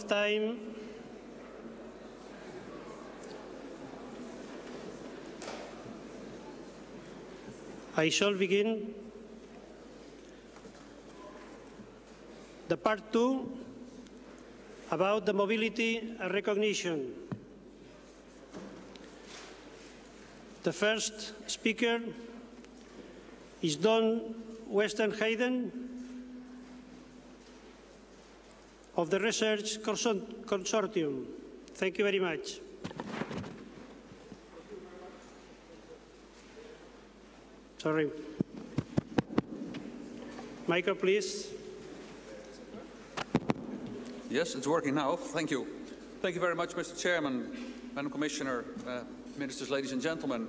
time. I shall begin the part 2 about the mobility and recognition. The first speaker is Don Westenheiden of the Research Consortium. Thank you very much. Sorry. Michael, please. Yes, it's working now. Thank you. Thank you very much, Mr. Chairman, Madam Commissioner, Ministers, ladies and gentlemen.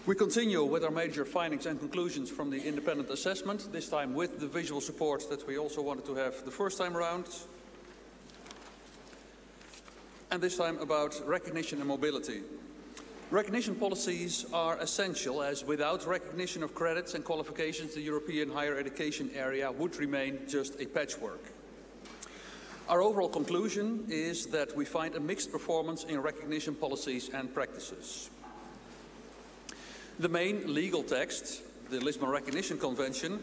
We continue with our major findings and conclusions from the independent assessment, this time with the visual support that we also wanted to have the first time around, and this time about recognition and mobility. Recognition policies are essential, as without recognition of credits and qualifications, the European higher education area would remain just a patchwork. Our overall conclusion is that we find a mixed performance in recognition policies and practices. The main legal text, the Lisbon Recognition Convention,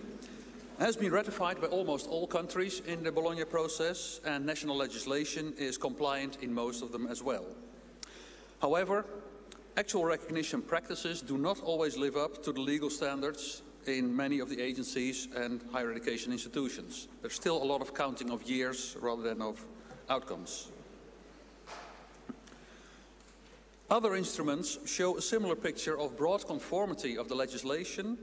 has been ratified by almost all countries in the Bologna process, and national legislation is compliant in most of them as well. However, actual recognition practices do not always live up to the legal standards in many of the agencies and higher education institutions. There's still a lot of counting of years rather than of outcomes. Other instruments show a similar picture of broad conformity of the legislation,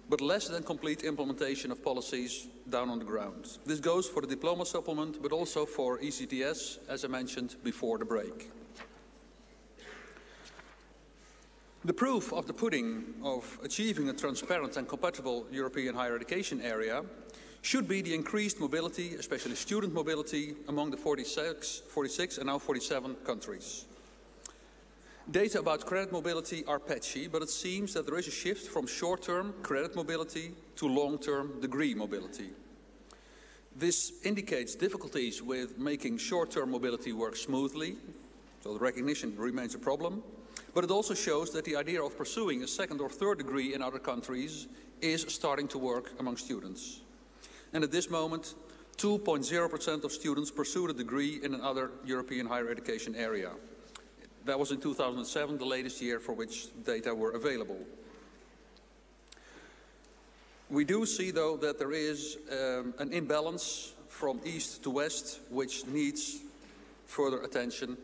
but less than complete implementation of policies down on the ground. This goes for the diploma supplement, but also for ECTS, as I mentioned before the break. The proof of the pudding of achieving a transparent and compatible European higher education area should be the increased mobility, especially student mobility, among the 46 and now 47 countries. Data about credit mobility are patchy, but it seems that there is a shift from short-term credit mobility to long-term degree mobility. This indicates difficulties with making short-term mobility work smoothly, so the recognition remains a problem. But it also shows that the idea of pursuing a second or third degree in other countries is starting to work among students. And at this moment, 2.0% of students pursue a degree in another European higher education area. That was in 2007, the latest year for which data were available. We do see, though, that there is an imbalance from east to west, which needs further attention.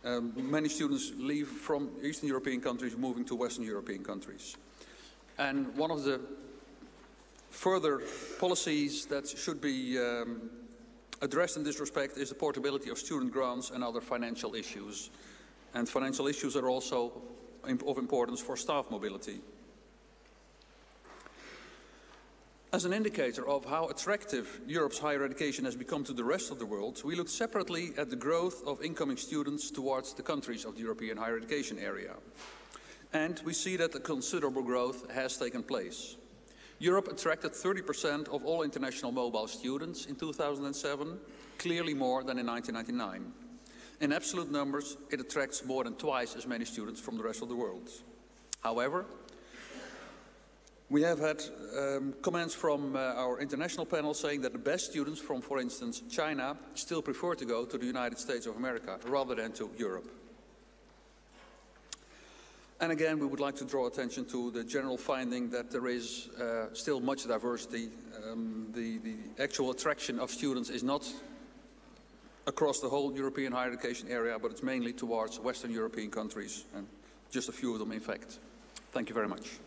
Many students leave from Eastern European countries moving to Western European countries. And one of the further policies that should be addressed in this respect is the portability of student grants and other financial issues. And financial issues are also of importance for staff mobility. As an indicator of how attractive Europe's higher education has become to the rest of the world, we looked separately at the growth of incoming students towards the countries of the European higher education area. And we see that a considerable growth has taken place. Europe attracted 30% of all international mobile students in 2007, clearly more than in 1999. In absolute numbers, it attracts more than twice as many students from the rest of the world. However, we have had comments from our international panel saying that the best students from, for instance, China still prefer to go to the United States of America rather than to Europe. And again, we would like to draw attention to the general finding that there is still much diversity. The actual attraction of students is not across the whole European higher education area, but it's mainly towards Western European countries, and just a few of them, in fact. Thank you very much.